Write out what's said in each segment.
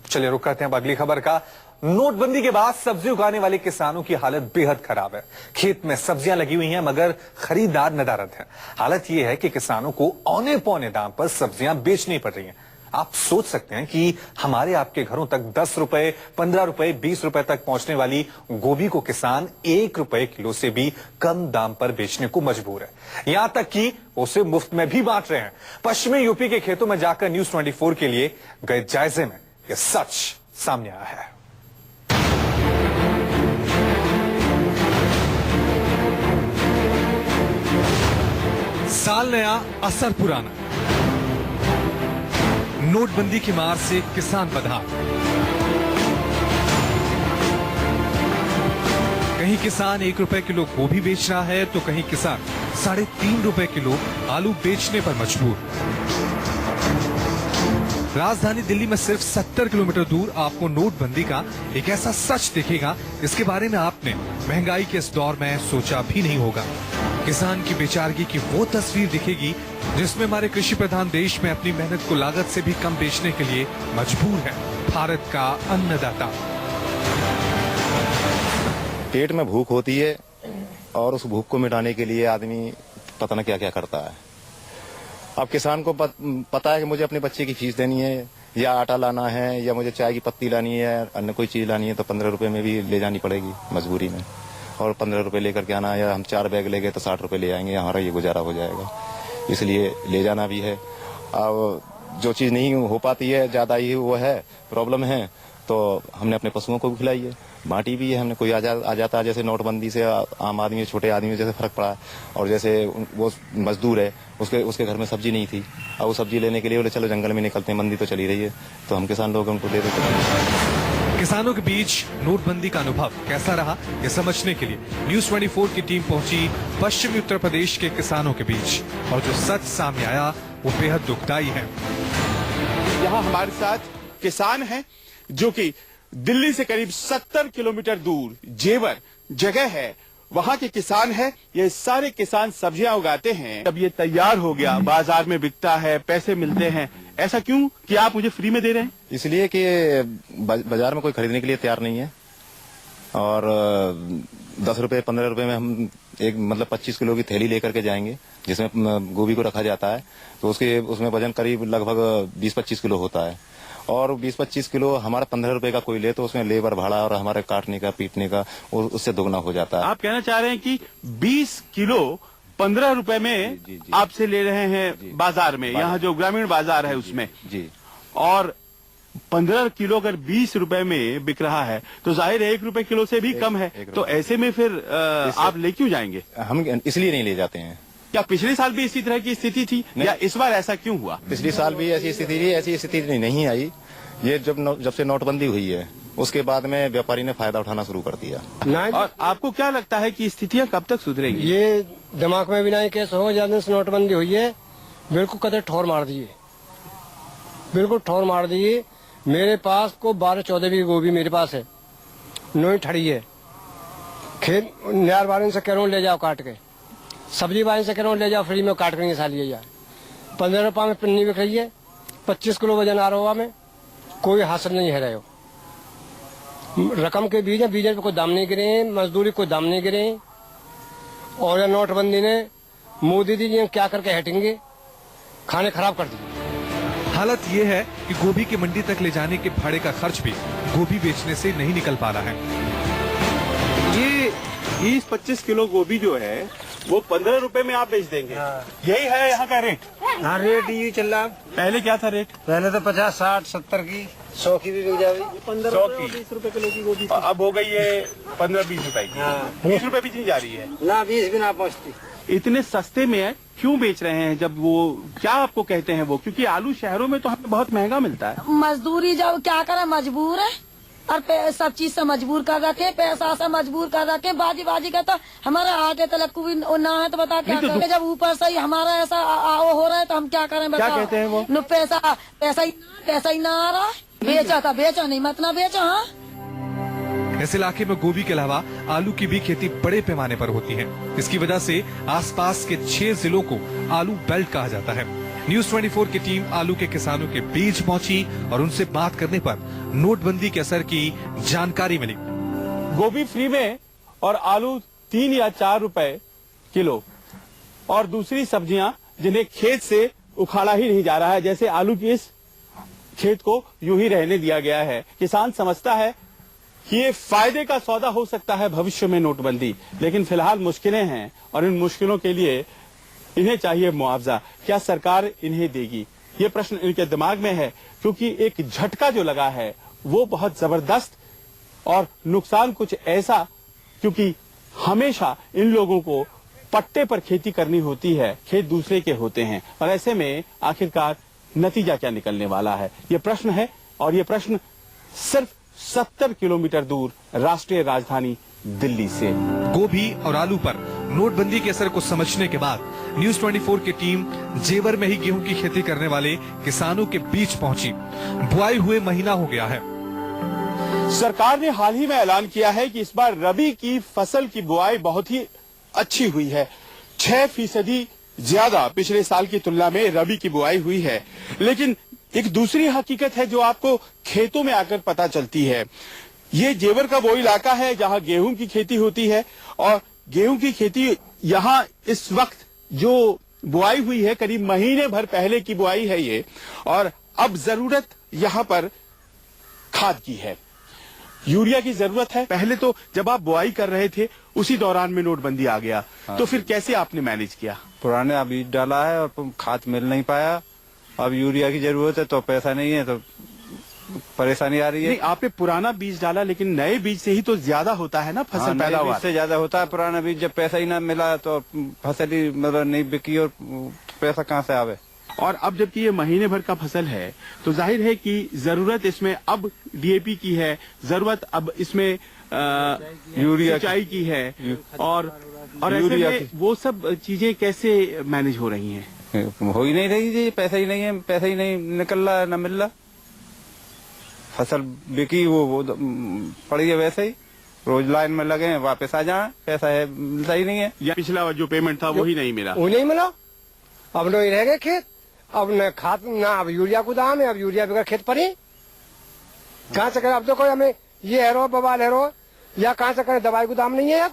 चलिए रुक करते हैं अब अगली खबर का। नोटबंदी के बाद सब्जी उगाने वाले किसानों की हालत बेहद खराब है। खेत में सब्जियां लगी हुई हैं मगर खरीदार नदारद हैं। हालत यह है कि किसानों को औने पौने दाम पर सब्जियां बेचनी पड़ रही हैं। आप सोच सकते हैं कि हमारे आपके घरों तक 10 रुपए, 15 रुपए, 20 रुपए तक पहुंचने वाली गोभी को किसान 1 रुपए किलो से भी कम दाम पर बेचने को मजबूर है। यहां तक कि उसे मुफ्त में भी बांट रहे हैं। पश्चिमी यूपी के खेतों में जाकर न्यूज़ 24 के लिए गए जायजे में यह सच सामने आया है। साल नया, असर पुराना। नोटबंदी की मार से किसान बदहाल। कहीं किसान 1 रुपए किलो गोभी बेच रहा है तो कहीं किसान 3.5 रुपए किलो आलू बेचने पर मजबूर। राजधानी दिल्ली में सिर्फ 70 किलोमीटर दूर आपको नोटबंदी का एक ऐसा सच दिखेगा, इसके बारे में आपने महंगाई के इस दौर में सोचा भी नहीं होगा। किसान की बेचारगी की वो तस्वीर दिखेगी जिसमें हमारे कृषि प्रधान देश में अपनी मेहनत को लागत से भी कम बेचने के लिए मजबूर है भारत का अन्नदाता। पेट में भूख होती है और उस भूख को मिटाने के लिए आदमी पता न क्या क्या करता है। अब किसान को पता है कि मुझे अपने बच्चे की फीस देनी है या आटा लाना है या मुझे चाय की पत्ती लानी है, अन्य कोई चीज लानी है तो 15 रुपए में भी ले जानी पड़ेगी मजबूरी में। और 15 रुपए लेकर के आना, या हम 4 बैग ले गए तो 60 रुपए ले आएंगे, हमारा ये गुजारा हो जाएगा, इसलिए ले जाना भी है। अब जो चीज नहीं हो पाती है, ज्यादा ही वो है प्रॉब्लम है, तो हमने अपने पशुओं को भी खिलाई है, बांटी भी है हमने। कोई आ जाता है, जैसे नोटबंदी से आम आदमी, छोटे आदमी में जैसे फर्क पड़ा, और जैसे वो मजदूर है उसके घर में सब्जी नहीं थी, अब वो सब्जी लेने के लिए बोले चलो जंगल में निकलते हैं, मंदी तो चली रही है, तो हम किसान लोग उनको दे देते हैं। किसानों के बीच नोटबंदी का अनुभव कैसा रहा, ये समझने के लिए न्यूज़ 24 की टीम पहुंची पश्चिमी उत्तर प्रदेश के किसानों के बीच, और जो सच सामने आया वो बेहद दुखदाई है। यहाँ हमारे साथ किसान हैं जो कि दिल्ली से करीब 70 किलोमीटर दूर जेवर जगह है, वहाँ के किसान हैं। ये सारे किसान सब्जियां उगाते हैं, जब ये तैयार हो गया बाजार में बिकता है, पैसे मिलते हैं। ऐसा क्यों कि आप मुझे फ्री में दे रहे हैं? इसलिए कि बाजार में कोई खरीदने के लिए तैयार नहीं है, और 10 रुपए 15 रुपए में हम एक 25 किलो की थैली लेकर के जाएंगे जिसमें गोभी को रखा जाता है, तो उसमें वजन करीब लगभग 20-25 किलो होता है, और 20-25 किलो हमारा 15 रुपए का कोई ले तो उसमें लेबर भाड़ा और हमारे काटने का पीटने का उससे दोगुना हो जाता है। आप कहना चाह रहे हैं कि 20 किलो 15 रुपए में जी। आपसे ले रहे हैं बाजार में, यहाँ जो ग्रामीण बाजार है उसमें जी, और 15 किलो अगर 20 रुपए में बिक रहा है तो जाहिर है 1 रुपए किलो से भी कम है, तो ऐसे में फिर आप ले क्यों जाएंगे? हम इसलिए नहीं ले जाते हैं। क्या पिछले साल भी इसी तरह की स्थिति थी या इस बार ऐसा क्यों हुआ? पिछले साल भी ऐसी स्थिति थी, ऐसी स्थिति नहीं आई। ये जब से नोटबंदी हुई है उसके बाद में व्यापारी ने फायदा उठाना शुरू कर दिया। और आपको क्या लगता है कि स्थितियां कब तक सुधरेंगी? ये दिमाग में भी नहीं केस हो, जब दिन से नोटबंदी हुई है बिल्कुल कदर ठोर मार दिए, बिल्कुल ठोर मार दिए। मेरे पास को 12-14 बीघे गोभी मेरे पास है, नोई ठड़ी है, खेत न्यार वाले से कह रहा हूँ ले जाओ काट के, सब्जी वाले से कह रहा हूँ ले जाओ फ्री में काट कर सालिए जाए। 15 रुपये में पन्नी बिक रही है, 25 किलो वजन आ रहा में, कोई हासिल नहीं है रहे हो। रकम के बीज पे कोई दाम नहीं गिरे, मजदूरी कोई दाम नहीं गिरे, और यह नोटबंदी ने मोदी जी क्या करके हटेंगे, खाने खराब कर दिए। हालत ये है कि गोभी की मंडी तक ले जाने के भाड़े का खर्च भी गोभी बेचने से नहीं निकल पा रहा है। ये 20-25 किलो गोभी जो है वो 15 रुपए में आप बेच देंगे? यही है यहाँ का रेट? हाँ, रेट ये चल रहा। पहले क्या था रेट? पहले तो 50, 60, 70 की, 100 की भी बिक जाएगी। 100 की 20 रुपए किलो की गोभी अब हो गई है 15-20 रुपए की। 20 रुपए भी नहीं जा रही है ना, 20 भी ना पहुँचती। इतने सस्ते में क्यों बेच रहे हैं? जब वो क्या आपको कहते हैं वो, क्योंकि आलू शहरों में तो हमें बहुत महंगा मिलता है। मजदूरी जब क्या करे, मजबूर है, और सब चीज से मजबूर कर रखे, पैसा से मजबूर कर रखे, बाजी का तो हमारा आटे तलक को भी ना है, तो बता क्या करें? जब ऊपर से ही हमारा ऐसा वो हो रहा है तो हम क्या करें? क्या कहते हैं वो? पैसा ही ना आ रहा है। बेचा था, बेचा नहीं मत ना बेचा। हाँ, इस इलाके में गोभी के अलावा आलू की भी खेती बड़े पैमाने पर होती है। इसकी वजह से आसपास के 6 जिलों को आलू बेल्ट कहा जाता है। न्यूज 24 की टीम आलू के किसानों के बीच पहुंची और उनसे बात करने पर नोटबंदी के असर की जानकारी मिली। गोभी फ्री में और आलू 3 या 4 रुपए किलो और दूसरी सब्जियां जिन्हें खेत से उखाड़ा ही नहीं जा रहा है, जैसे आलू की इस खेत को यूं ही रहने दिया गया है। किसान समझता है कि ये फायदे का सौदा हो सकता है भविष्य में नोटबंदी, लेकिन फिलहाल मुश्किलें हैं और इन मुश्किलों के लिए इन्हें चाहिए मुआवजा। क्या सरकार इन्हें देगी? ये प्रश्न इनके दिमाग में है, क्योंकि एक झटका जो लगा है वो बहुत जबरदस्त और नुकसान कुछ ऐसा, क्योंकि हमेशा इन लोगों को पट्टे पर खेती करनी होती है, खेत दूसरे के होते हैं, और ऐसे में आखिरकार नतीजा क्या निकलने वाला है, ये प्रश्न है। और ये प्रश्न सिर्फ 70 किलोमीटर दूर राष्ट्रीय राजधानी दिल्ली से। गोभी और आलू पर नोटबंदी के असर को समझने के बाद न्यूज 24 की टीम जेवर में ही गेहूं की खेती करने वाले किसानों के बीच पहुंची। बुआई हुए महीना हो गया है। सरकार ने हाल ही में ऐलान किया है कि इस बार रबी की फसल की बुआई बहुत ही अच्छी हुई है। 6% ज्यादा पिछले साल की तुलना में रबी की बुआई हुई है। लेकिन एक दूसरी हकीकत है जो आपको खेतों में आकर पता चलती है। ये जेवर का वो इलाका है जहां गेहूं की खेती होती है, और गेहूं की खेती यहां इस वक्त जो बुआई हुई है करीब महीने भर पहले की बुआई है ये, और अब जरूरत यहां पर खाद की है, यूरिया की जरूरत है। पहले तो जब आप बुआई कर रहे थे उसी दौरान में नोटबंदी आ गया, तो फिर कैसे आपने मैनेज किया? पुराने बीज डाला है और खाद मिल नहीं पाया, अब यूरिया की जरूरत है तो पैसा नहीं है, तो परेशानी आ रही है। नहीं, आपने पुराना बीज डाला, लेकिन नए बीज से ही तो ज्यादा होता है ना फसल पैदावार से ज्यादा होता है। पुराना बीज जब पैसा ही ना मिला तो फसल ही मतलब नहीं बिकी और पैसा कहाँ से आवे। और अब जबकि ये महीने भर का फसल है तो जाहिर है कि जरूरत इसमें अब डीएपी की है, जरूरत अब इसमें यूरिया सिंचाई की है, और यूरिया की। वो सब चीजें कैसे मैनेज हो रही हैं? हो ही नहीं रही जी, पैसा ही नहीं है, पैसा ही नहीं निकल रहा है, न मिल रहा। फसल बिकी वो पड़ी है वैसे ही, रोज लाइन में लगे हैं, वापस आ जाए, पैसा है मिलता ही नहीं है। या पिछला जो पेमेंट था वो ही नहीं मिला? वो नहीं मिला। अब नहीं रह गए खेत, अब न खाद ना अब यूरिया को दाम है, अब यूरिया बगैर खेत पर ही कहाँ से करें? अब देखो हमें ये हैरो बवाल हैरो, या कहाँ से करें? दवाई को दाम नहीं है, या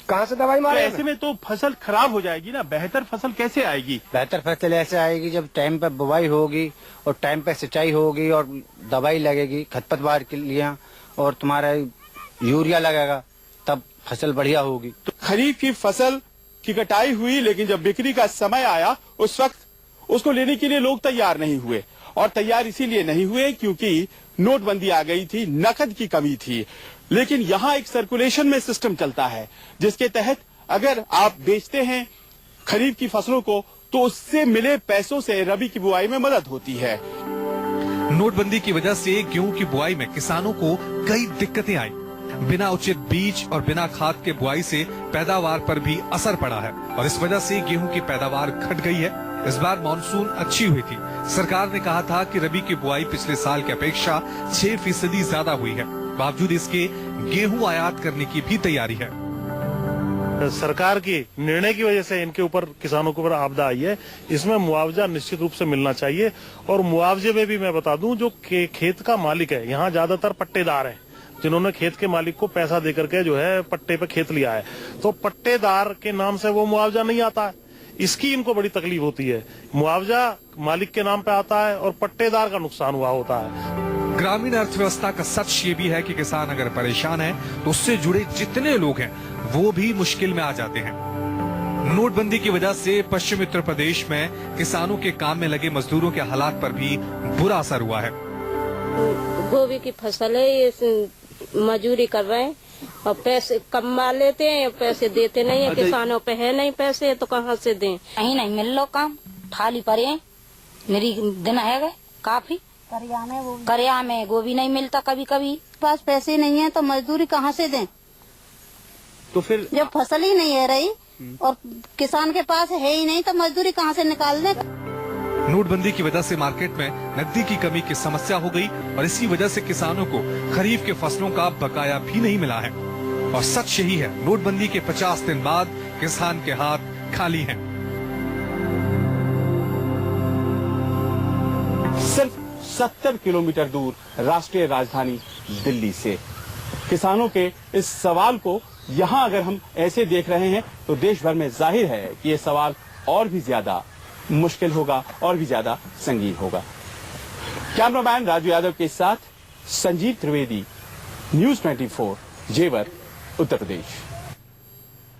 कहाँ से दवाई मारे? ऐसे में तो फसल खराब हो जाएगी ना। बेहतर फसल कैसे आएगी? बेहतर फसल ऐसे आएगी जब टाइम पर बुवाई होगी और टाइम पर सिंचाई होगी और दवाई लगेगी खरपतवार के लिए और तुम्हारा यूरिया लगेगा, तब फसल बढ़िया होगी। तो खरीफ की फसल की कटाई हुई, लेकिन जब बिक्री का समय आया उस वक्त उसको लेने के लिए लोग तैयार नहीं हुए, और तैयार इसीलिए नहीं हुए क्योंकि नोटबंदी आ गई थी, नकद की कमी थी। लेकिन यहाँ एक सर्कुलेशन में सिस्टम चलता है जिसके तहत अगर आप बेचते हैं खरीफ की फसलों को तो उससे मिले पैसों से रबी की बुआई में मदद होती है। नोटबंदी की वजह से गेहूं की बुआई में किसानों को कई दिक्कतें आई। बिना उचित बीज और बिना खाद के बुआई से पैदावार पर भी असर पड़ा है, और इस वजह से गेहूं की पैदावार घट गई है। इस बार मानसून अच्छी हुई थी। सरकार ने कहा था कि रबी की बुआई पिछले साल की अपेक्षा 6% ज्यादा हुई है। बावजूद इसके गेहूं आयात करने की भी तैयारी है। सरकार की निर्णय की वजह से इनके ऊपर किसानों के ऊपर आपदा आई है। इसमें मुआवजा निश्चित रूप से मिलना चाहिए, और मुआवजे में भी मैं बता दूं जो खेत का मालिक है, यहाँ ज्यादातर पट्टेदार हैं जिन्होंने खेत के मालिक को पैसा देकर के जो है पट्टे पे खेत लिया है, तो पट्टेदार के नाम से वो मुआवजा नहीं आता है। इसकी इनको बड़ी तकलीफ होती है। मुआवजा मालिक के नाम पे आता है और पट्टेदार का नुकसान हुआ होता है। ग्रामीण अर्थव्यवस्था का सच ये भी है कि किसान अगर परेशान है तो उससे जुड़े जितने लोग हैं वो भी मुश्किल में आ जाते हैं। नोटबंदी की वजह से पश्चिमी उत्तर प्रदेश में किसानों के काम में लगे मजदूरों के हालात पर भी बुरा असर हुआ है। गोभी की फसल है, ये मजूरी कर रहे हैं और पैसे कमा लेते हैं, पैसे देते नहीं है। किसानों पे है नहीं पैसे तो कहाँ से दें? कहीं नहीं मिल लो काम, थाली पड़े हैं। मेरी दिन है गए काफी करिया में गोभी नहीं मिलता, कभी कभी पास पैसे नहीं है तो मजदूरी कहाँ से दें? तो फिर जब फसल ही नहीं है रही और किसान के पास है ही नहीं तो मजदूरी कहाँ से निकाल दें? नोटबंदी की वजह से मार्केट में नकदी की कमी की समस्या हो गई, और इसी वजह से किसानों को खरीफ के फसलों का बकाया भी नहीं मिला है। और सच यही है, नोटबंदी के 50 दिन बाद किसान के हाथ खाली हैं। 70 किलोमीटर दूर राष्ट्रीय राजधानी दिल्ली से। किसानों के इस सवाल को यहाँ अगर हम ऐसे देख रहे हैं तो देश भर में जाहिर है कि ये सवाल और भी ज्यादा मुश्किल होगा और भी ज्यादा संगीन होगा। कैमरामैन राजू यादव के साथ संजीव त्रिवेदी, न्यूज 24, जेवर, उत्तर प्रदेश।